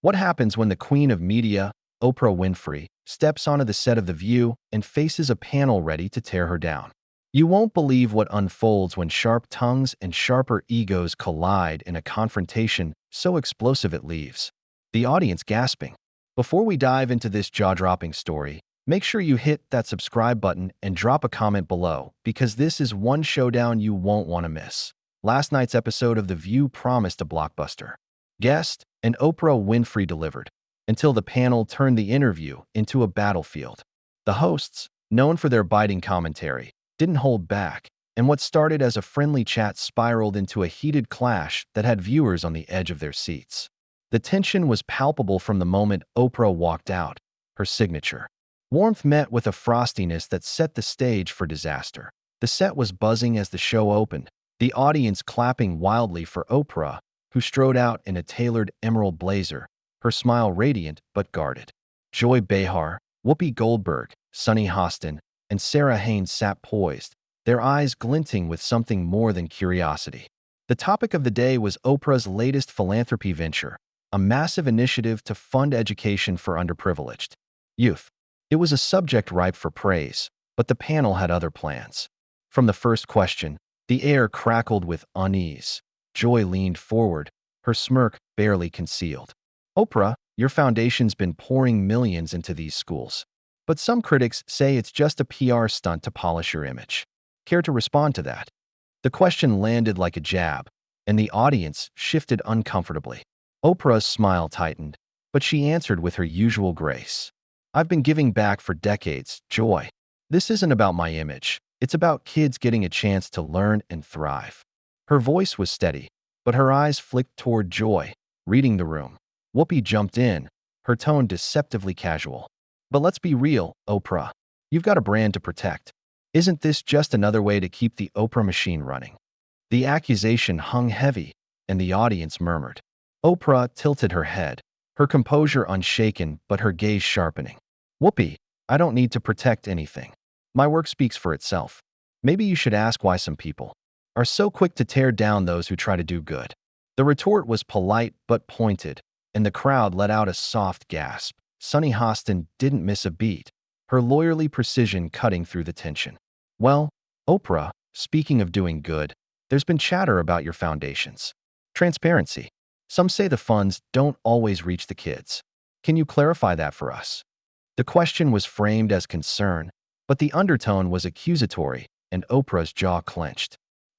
What happens when the queen of media, Oprah Winfrey, steps onto the set of The View and faces a panel ready to tear her down? You won't believe what unfolds when sharp tongues and sharper egos collide in a confrontation so explosive it leaves the audience gasping. Before we dive into this jaw-dropping story, make sure you hit that subscribe button and drop a comment below, because this is one showdown you won't want to miss. Last night's episode of The View promised a blockbuster guest, and Oprah Winfrey delivered, until the panel turned the interview into a battlefield. The hosts, known for their biting commentary, didn't hold back, and what started as a friendly chat spiraled into a heated clash that had viewers on the edge of their seats. The tension was palpable from the moment Oprah walked out, her signature warmth met with a frostiness that set the stage for disaster. The set was buzzing as the show opened, the audience clapping wildly for Oprah, who strode out in a tailored emerald blazer, her smile radiant but guarded. Joy Behar, Whoopi Goldberg, Sunny Hostin, and Sarah Haynes sat poised, their eyes glinting with something more than curiosity. The topic of the day was Oprah's latest philanthropy venture, a massive initiative to fund education for underprivileged youth. It was a subject ripe for praise, but the panel had other plans. From the first question, the air crackled with unease. Joy leaned forward, her smirk barely concealed. Oprah, your foundation's been pouring millions into these schools, but some critics say it's just a PR stunt to polish your image. Care to respond to that? The question landed like a jab, and the audience shifted uncomfortably. Oprah's smile tightened, but she answered with her usual grace. I've been giving back for decades, Joy. This isn't about my image. It's about kids getting a chance to learn and thrive. Her voice was steady, but her eyes flicked toward Joy, reading the room. Whoopi jumped in, her tone deceptively casual. But let's be real, Oprah. You've got a brand to protect. Isn't this just another way to keep the Oprah machine running? The accusation hung heavy, and the audience murmured. Oprah tilted her head, her composure unshaken but her gaze sharpening. Whoopi, I don't need to protect anything. My work speaks for itself. Maybe you should ask why some people are so quick to tear down those who try to do good. The retort was polite but pointed, and the crowd let out a soft gasp. Sunny Hostin didn't miss a beat, her lawyerly precision cutting through the tension. Well, Oprah, speaking of doing good, there's been chatter about your foundations. Transparency. Some say the funds don't always reach the kids. Can you clarify that for us? The question was framed as concern, but the undertone was accusatory, and Oprah's jaw clenched.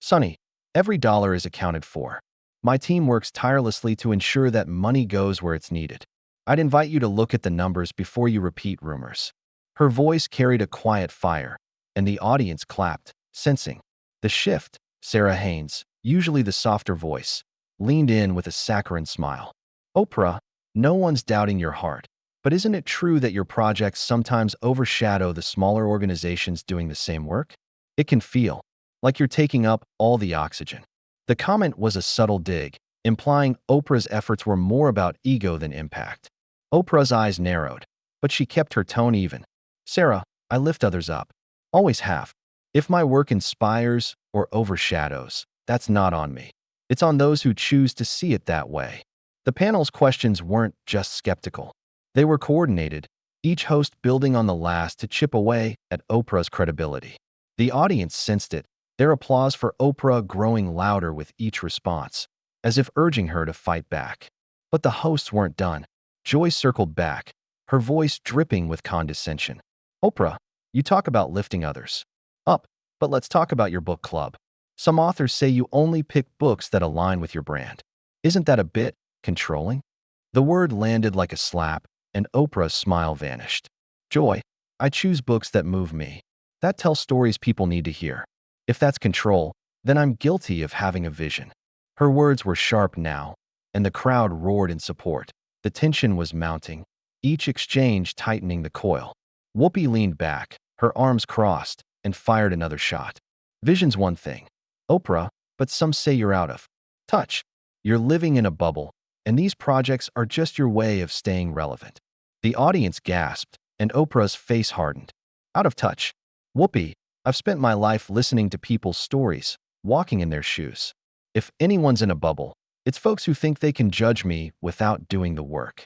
Sunny, every dollar is accounted for. My team works tirelessly to ensure that money goes where it's needed. I'd invite you to look at the numbers before you repeat rumors. Her voice carried a quiet fire, and the audience clapped, sensing the shift. Sarah Haynes, usually the softer voice, leaned in with a saccharine smile. Oprah, no one's doubting your heart, but isn't it true that your projects sometimes overshadow the smaller organizations doing the same work? It can feel like you're taking up all the oxygen. The comment was a subtle dig, implying Oprah's efforts were more about ego than impact. Oprah's eyes narrowed, but she kept her tone even. Sarah, I lift others up. Always have. If my work inspires or overshadows, that's not on me. It's on those who choose to see it that way. The panel's questions weren't just skeptical. They were coordinated, each host building on the last to chip away at Oprah's credibility. The audience sensed it, their applause for Oprah growing louder with each response, as if urging her to fight back. But the hosts weren't done. Joy circled back, her voice dripping with condescension. Oprah, you talk about lifting others up, but let's talk about your book club. Some authors say you only pick books that align with your brand. Isn't that a bit controlling? The word landed like a slap, and Oprah's smile vanished. Joy, I choose books that move me, that tell stories people need to hear. If that's control, then I'm guilty of having a vision. Her words were sharp now, and the crowd roared in support. The tension was mounting, each exchange tightening the coil. Whoopi leaned back, her arms crossed, and fired another shot. Vision's one thing, Oprah, but some say you're out of touch. You're living in a bubble, and these projects are just your way of staying relevant. The audience gasped, and Oprah's face hardened. Out of touch. Whoopi, I've spent my life listening to people's stories, walking in their shoes. If anyone's in a bubble, it's folks who think they can judge me without doing the work.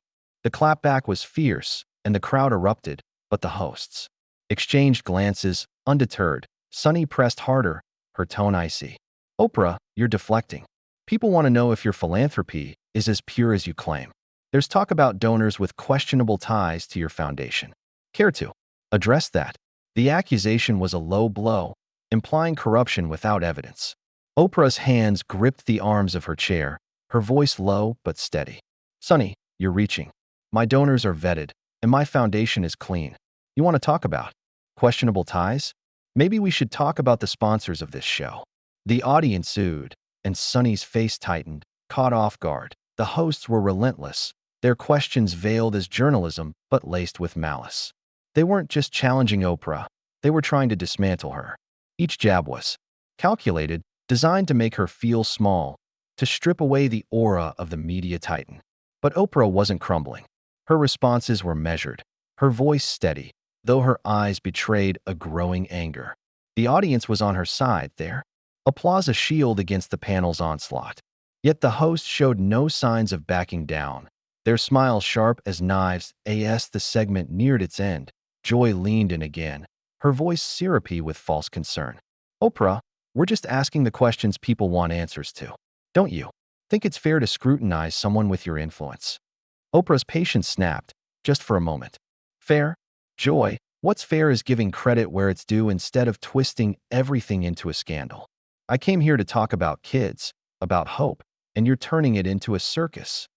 The clapback was fierce, and the crowd erupted, but the hosts exchanged glances, undeterred. Sunny pressed harder, her tone icy. Oprah, you're deflecting. People want to know if your philanthropy is as pure as you claim. There's talk about donors with questionable ties to your foundation. Care to address that? The accusation was a low blow, implying corruption without evidence. Oprah's hands gripped the arms of her chair, her voice low but steady. Sunny, you're reaching. My donors are vetted, and my foundation is clean. You want to talk about questionable ties? Maybe we should talk about the sponsors of this show. The audience sued, and Sunny's face tightened, caught off guard. The hosts were relentless, their questions veiled as journalism but laced with malice. They weren't just challenging Oprah, they were trying to dismantle her. Each jab was calculated, designed to make her feel small, to strip away the aura of the media titan. But Oprah wasn't crumbling. Her responses were measured, her voice steady, though her eyes betrayed a growing anger. The audience was on her side there, applause a shield against the panel's onslaught. Yet the host showed no signs of backing down, their smiles sharp as knives. As the segment neared its end, Joy leaned in again, her voice syrupy with false concern. Oprah, we're just asking the questions people want answers to. Don't you think it's fair to scrutinize someone with your influence? Oprah's patience snapped, just for a moment. Fair? Joy, what's fair is giving credit where it's due instead of twisting everything into a scandal. I came here to talk about kids, about hope, and you're turning it into a circus.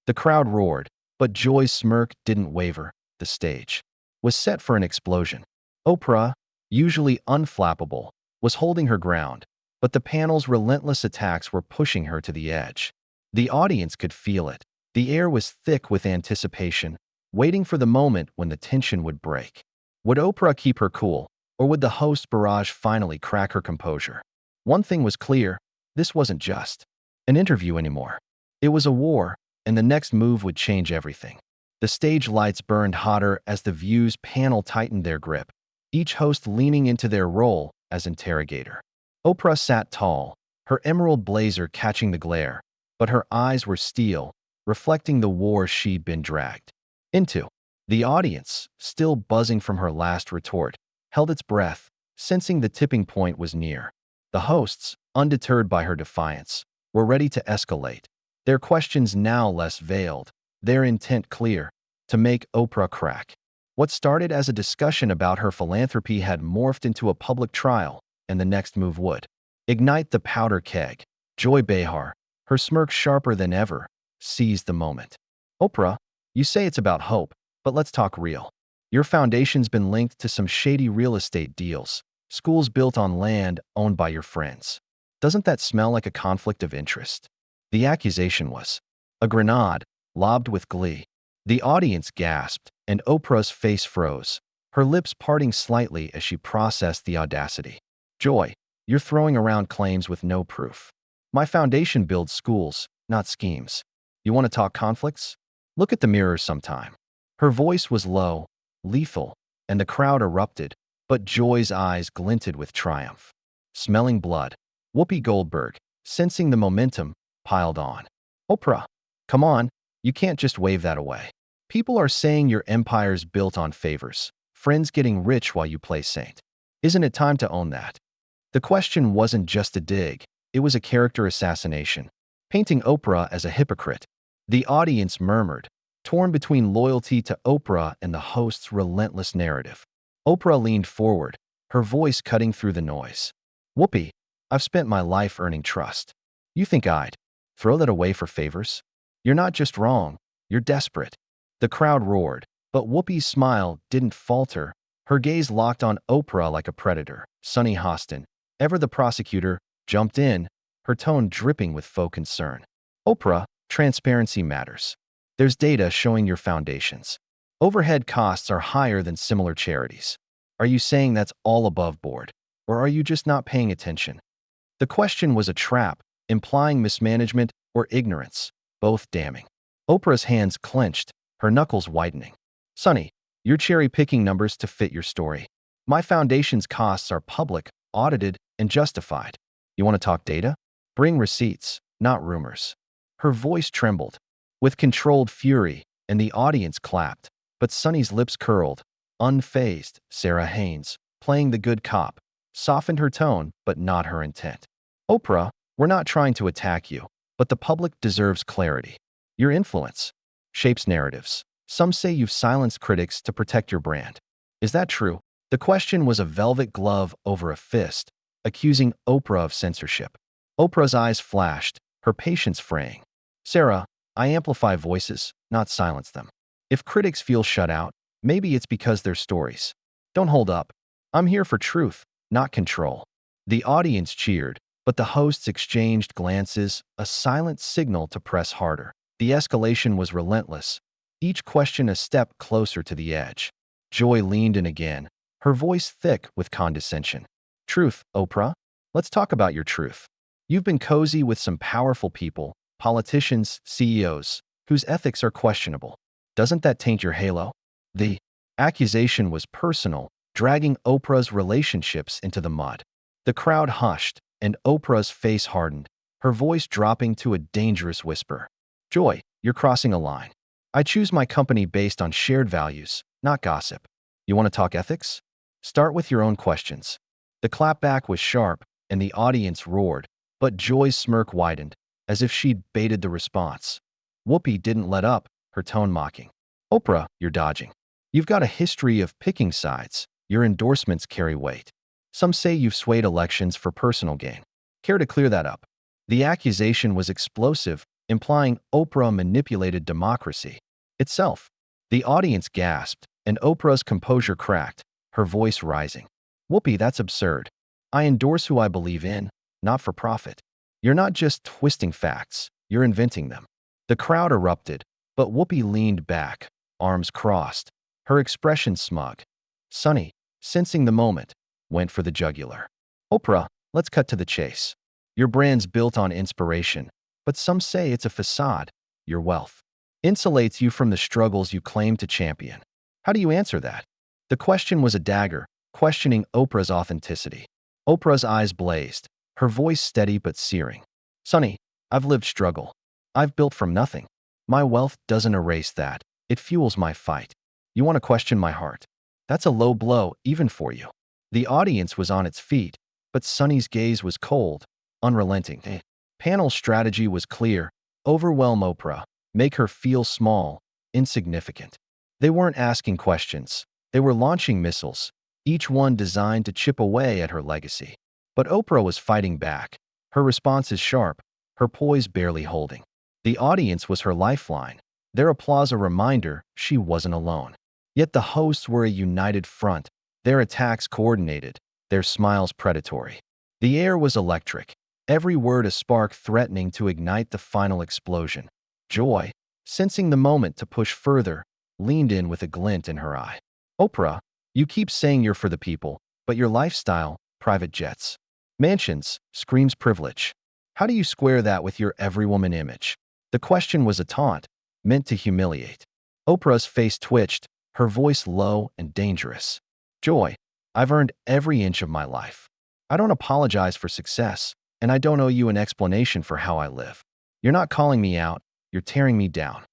The crowd roared, but Joy's smirk didn't waver. The stage was set for an explosion. Oprah, usually unflappable, was holding her ground, but the panel's relentless attacks were pushing her to the edge. The audience could feel it. The air was thick with anticipation, waiting for the moment when the tension would break. Would Oprah keep her cool, or would the host barrage finally crack her composure? One thing was clear, this wasn't just an interview anymore. It was a war, and the next move would change everything. The stage lights burned hotter as the View's panel tightened their grip, each host leaning into their role as interrogator. Oprah sat tall, her emerald blazer catching the glare, but her eyes were steel, reflecting the war she'd been dragged into. The audience, still buzzing from her last retort, held its breath, sensing the tipping point was near. The hosts, undeterred by her defiance, were ready to escalate, their questions now less veiled, their intent clear, to make Oprah crack. What started as a discussion about her philanthropy had morphed into a public trial, and the next move would ignite the powder keg. Joy Behar, her smirk sharper than ever, seized the moment. Oprah, you say it's about hope, but let's talk real. Your foundation's been linked to some shady real estate deals, schools built on land owned by your friends. Doesn't that smell like a conflict of interest? The accusation was a grenade, lobbed with glee. The audience gasped, and Oprah's face froze, her lips parting slightly as she processed the audacity. Joy, you're throwing around claims with no proof. My foundation builds schools, not schemes. You want to talk conflicts? Look at the mirror sometime. Her voice was low, lethal, and the crowd erupted, but Joy's eyes glinted with triumph. Smelling blood, Whoopi Goldberg, sensing the momentum, piled on. Oprah, come on, you can't just wave that away. People are saying your empire's built on favors, friends getting rich while you play saint. Isn't it time to own that? The question wasn't just a dig, it was a character assassination, painting Oprah as a hypocrite. The audience murmured, torn between loyalty to Oprah and the host's relentless narrative. Oprah leaned forward, her voice cutting through the noise. Whoopi, I've spent my life earning trust. You think I'd throw that away for favors? You're not just wrong, you're desperate. The crowd roared, but Whoopi's smile didn't falter. Her gaze locked on Oprah like a predator. Sunny Hostin, ever the prosecutor, jumped in, her tone dripping with faux concern. Oprah, transparency matters. There's data showing your foundations. Overhead costs are higher than similar charities. Are you saying that's all above board, or are you just not paying attention? The question was a trap, implying mismanagement or ignorance, both damning. Oprah's hands clenched, her knuckles whitening. Sunny, you're cherry-picking numbers to fit your story. My foundation's costs are public, audited, and justified. You want to talk data? Bring receipts, not rumors. Her voice trembled. With controlled fury, and the audience clapped. But Sunny's lips curled. Unfazed, Sarah Haynes, playing the good cop, softened her tone but not her intent. Oprah, we're not trying to attack you, but the public deserves clarity. Your influence shapes narratives. Some say you've silenced critics to protect your brand. Is that true? The question was a velvet glove over a fist, accusing Oprah of censorship. Oprah's eyes flashed, her patience fraying. Sarah, I amplify voices, not silence them. If critics feel shut out, maybe it's because their stories don't hold up. I'm here for truth, not control. The audience cheered, but the hosts exchanged glances, a silent signal to press harder. The escalation was relentless, each question a step closer to the edge. Joy leaned in again, her voice thick with condescension. Truth, Oprah? Let's talk about your truth. You've been cozy with some powerful people, politicians, CEOs, whose ethics are questionable. Doesn't that taint your halo? The accusation was personal, dragging Oprah's relationships into the mud. The crowd hushed, and Oprah's face hardened, her voice dropping to a dangerous whisper. Joy, you're crossing a line. I choose my company based on shared values, not gossip. You want to talk ethics? Start with your own questions. The clapback was sharp, and the audience roared, but Joy's smirk widened, as if she'd baited the response. Whoopi didn't let up, her tone mocking. Oprah, you're dodging. You've got a history of picking sides. Your endorsements carry weight. Some say you've swayed elections for personal gain. Care to clear that up? The accusation was explosive, implying Oprah manipulated democracy itself. The audience gasped, and Oprah's composure cracked, her voice rising. Whoopi, that's absurd. I endorse who I believe in, not for profit. You're not just twisting facts, you're inventing them. The crowd erupted, but Whoopi leaned back, arms crossed, her expression smug. Sunny, sensing the moment, went for the jugular. Oprah, let's cut to the chase. Your brand's built on inspiration, but some say it's a facade. Your wealth insulates you from the struggles you claim to champion. How do you answer that? The question was a dagger, questioning Oprah's authenticity. Oprah's eyes blazed, her voice steady but searing. Sunny, I've lived struggle. I've built from nothing. My wealth doesn't erase that. It fuels my fight. You want to question my heart? That's a low blow, even for you. The audience was on its feet, but Sunny's gaze was cold, unrelenting. Panel strategy was clear. Overwhelm Oprah. Make her feel small, insignificant. They weren't asking questions. They were launching missiles, each one designed to chip away at her legacy. But Oprah was fighting back. Her responses sharp, her poise barely holding. The audience was her lifeline, their applause a reminder she wasn't alone. Yet the hosts were a united front, their attacks coordinated, their smiles predatory. The air was electric, every word a spark threatening to ignite the final explosion. Joy, sensing the moment to push further, leaned in with a glint in her eye. Oprah, you keep saying you're for the people, but your lifestyle, private jets, mansions, screams privilege. How do you square that with your every woman image? The question was a taunt, meant to humiliate. Oprah's face twitched, her voice low and dangerous. Joy, I've earned every inch of my life. I don't apologize for success, and I don't owe you an explanation for how I live. You're not calling me out, you're tearing me down.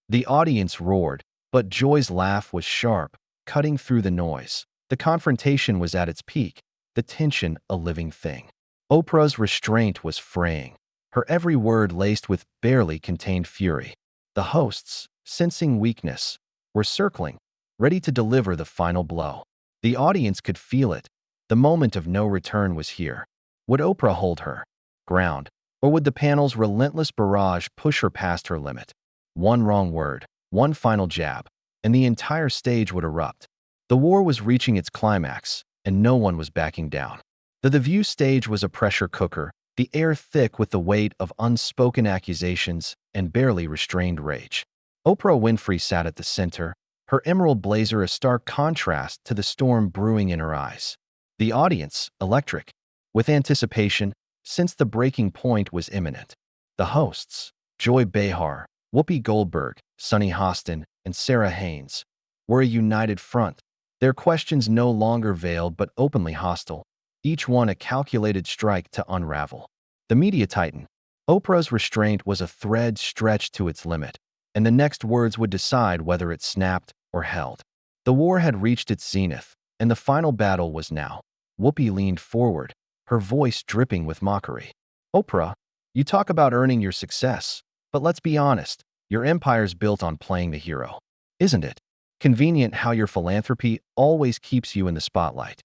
The audience roared, but Joy's laugh was sharp, cutting through the noise. The confrontation was at its peak, the tension a living thing. Oprah's restraint was fraying, her every word laced with barely contained fury. The hosts, sensing weakness, were circling, ready to deliver the final blow. The audience could feel it. The moment of no return was here. Would Oprah hold her ground, or would the panel's relentless barrage push her past her limit? One wrong word, one final jab, and the entire stage would erupt. The war was reaching its climax, and no one was backing down. The View stage was a pressure cooker, the air thick with the weight of unspoken accusations and barely restrained rage. Oprah Winfrey sat at the center, her emerald blazer a stark contrast to the storm brewing in her eyes. The audience, electric, with anticipation, since the breaking point was imminent. The hosts, Joy Behar, Whoopi Goldberg, Sunny Hostin, and Sarah Haynes, were a united front, their questions no longer veiled but openly hostile, each one a calculated strike to unravel. The media tightened. Oprah's restraint was a thread stretched to its limit, and the next words would decide whether it snapped or held. The war had reached its zenith, and the final battle was now. Whoopi leaned forward, her voice dripping with mockery. Oprah, you talk about earning your success, but let's be honest, your empire's built on playing the hero. Isn't it? Convenient how your philanthropy always keeps you in the spotlight.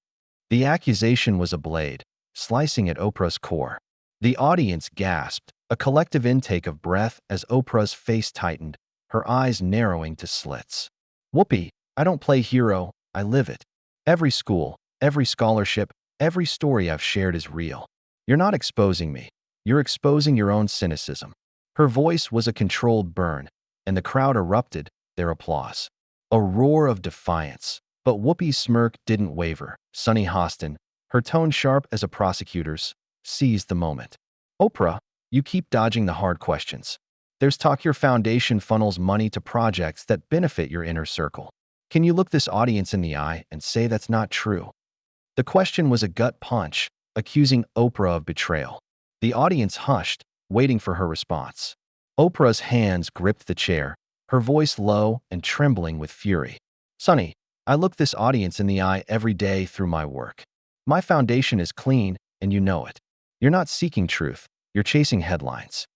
The accusation was a blade, slicing at Oprah's core. The audience gasped, a collective intake of breath as Oprah's face tightened, her eyes narrowing to slits. Whoopi, I don't play hero, I live it. Every school, every scholarship, every story I've shared is real. You're not exposing me. You're exposing your own cynicism. Her voice was a controlled burn, and the crowd erupted, their applause. A roar of defiance. But Whoopi's smirk didn't waver. Sunny Hostin, her tone sharp as a prosecutor's, seized the moment. Oprah, you keep dodging the hard questions. There's talk your foundation funnels money to projects that benefit your inner circle. Can you look this audience in the eye and say that's not true? The question was a gut punch, accusing Oprah of betrayal. The audience hushed, waiting for her response. Oprah's hands gripped the chair, her voice low and trembling with fury. Sonny, I look this audience in the eye every day through my work. My foundation is clean, and you know it. You're not seeking truth, you're chasing headlines.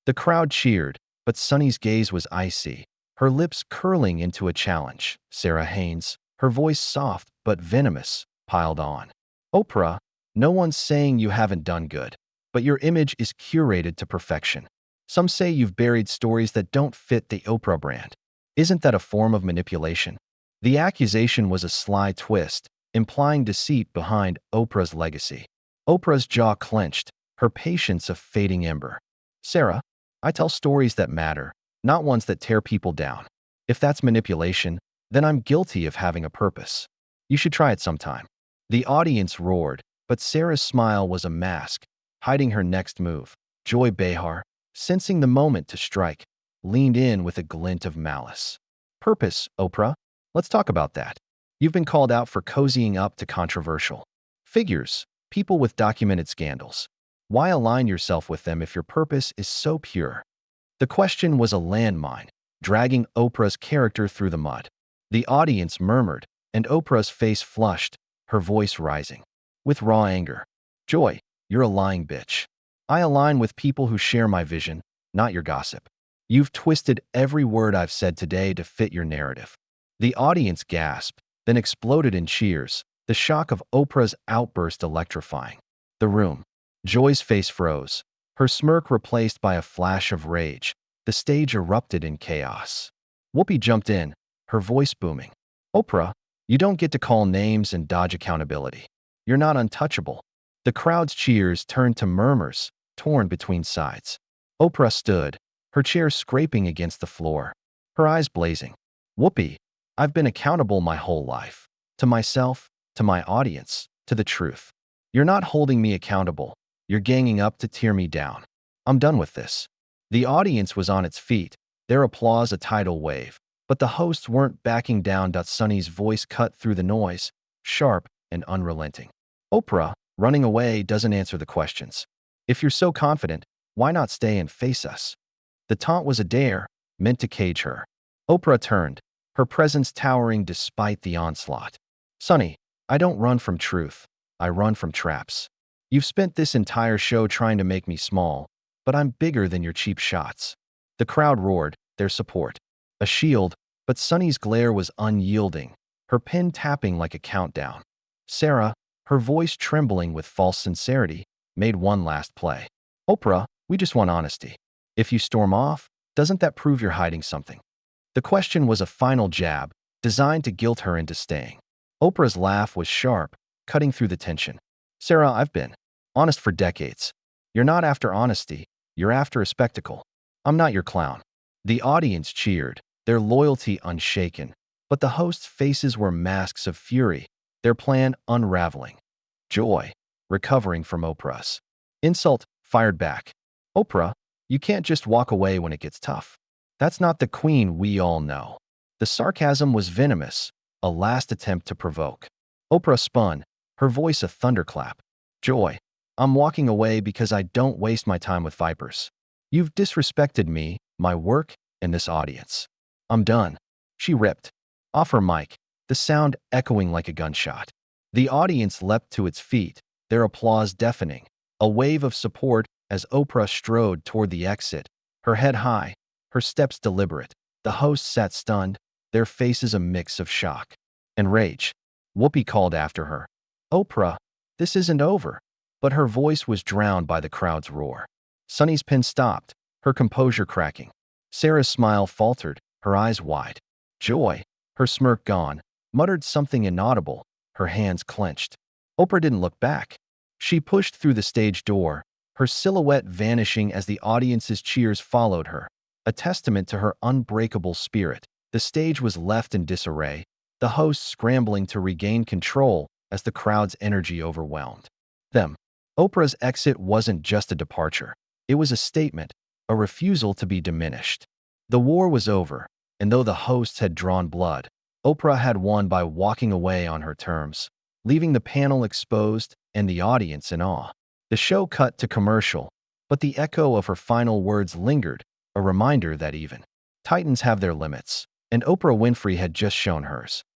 The crowd cheered, but Sonny's gaze was icy, her lips curling into a challenge. Sarah Haynes, her voice soft but venomous, piled on. Oprah, no one's saying you haven't done good, but your image is curated to perfection. Some say you've buried stories that don't fit the Oprah brand. Isn't that a form of manipulation? The accusation was a sly twist, implying deceit behind Oprah's legacy. Oprah's jaw clenched, her patience a fading ember. Sarah, I tell stories that matter, not ones that tear people down. If that's manipulation, then I'm guilty of having a purpose. You should try it sometime. The audience roared, but Sarah's smile was a mask, hiding her next move. Joy Behar, sensing the moment to strike, leaned in with a glint of malice. Purpose, Oprah? Let's talk about that. You've been called out for cozying up to controversial figures, people with documented scandals. Why align yourself with them if your purpose is so pure? The question was a landmine, dragging Oprah's character through the mud. The audience murmured, and Oprah's face flushed, her voice rising with raw anger. Joy, you're a lying bitch. I align with people who share my vision, not your gossip. You've twisted every word I've said today to fit your narrative. The audience gasped, then exploded in cheers, the shock of Oprah's outburst electrifying. The room. Joy's face froze, her smirk replaced by a flash of rage. The stage erupted in chaos. Whoopi jumped in, her voice booming. Oprah, you don't get to call names and dodge accountability. You're not untouchable. The crowd's cheers turned to murmurs, torn between sides. Oprah stood, her chair scraping against the floor, her eyes blazing. Whoopi, I've been accountable my whole life. To myself, to my audience, to the truth. You're not holding me accountable. You're ganging up to tear me down. I'm done with this. The audience was on its feet, their applause a tidal wave. But the hosts weren't backing down. Sonny's voice cut through the noise, sharp and unrelenting. Oprah, running away doesn't answer the questions. If you're so confident, why not stay and face us? The taunt was a dare, meant to cage her. Oprah turned, her presence towering despite the onslaught. Sonny, I don't run from truth. I run from traps. You've spent this entire show trying to make me small, but I'm bigger than your cheap shots. The crowd roared, their support. A shield, but Sonny's glare was unyielding, her pen tapping like a countdown. Sarah, her voice trembling with false sincerity, made one last play. Oprah, we just want honesty. If you storm off, doesn't that prove you're hiding something? The question was a final jab, designed to guilt her into staying. Oprah's laugh was sharp, cutting through the tension. Sarah, I've been honest for decades. You're not after honesty, you're after a spectacle. I'm not your clown. The audience cheered, their loyalty unshaken, but the hosts' faces were masks of fury, their plan unraveling. Joy, recovering from Oprah's insult, fired back. Oprah, you can't just walk away when it gets tough. That's not the queen we all know. The sarcasm was venomous, a last attempt to provoke. Oprah spun, her voice a thunderclap. Joy, I'm walking away because I don't waste my time with vipers. You've disrespected me, my work, in this audience. I'm done. She ripped off her mic, the sound echoing like a gunshot. The audience leapt to its feet, their applause deafening. A wave of support as Oprah strode toward the exit, her head high, her steps deliberate. The hosts sat stunned, their faces a mix of shock and rage. Whoopi called after her, "Oprah, this isn't over." But her voice was drowned by the crowd's roar. Sunny's pen stopped, her composure cracking. Sarah's smile faltered, her eyes wide. Joy, her smirk gone, muttered something inaudible, her hands clenched. Oprah didn't look back. She pushed through the stage door, her silhouette vanishing as the audience's cheers followed her, a testament to her unbreakable spirit. The stage was left in disarray, the hosts scrambling to regain control as the crowd's energy overwhelmed them. Oprah's exit wasn't just a departure. It was a statement, a refusal to be diminished. The war was over, and though the hosts had drawn blood, Oprah had won by walking away on her terms, leaving the panel exposed and the audience in awe. The show cut to commercial, but the echo of her final words lingered, a reminder that even titans have their limits, and Oprah Winfrey had just shown hers.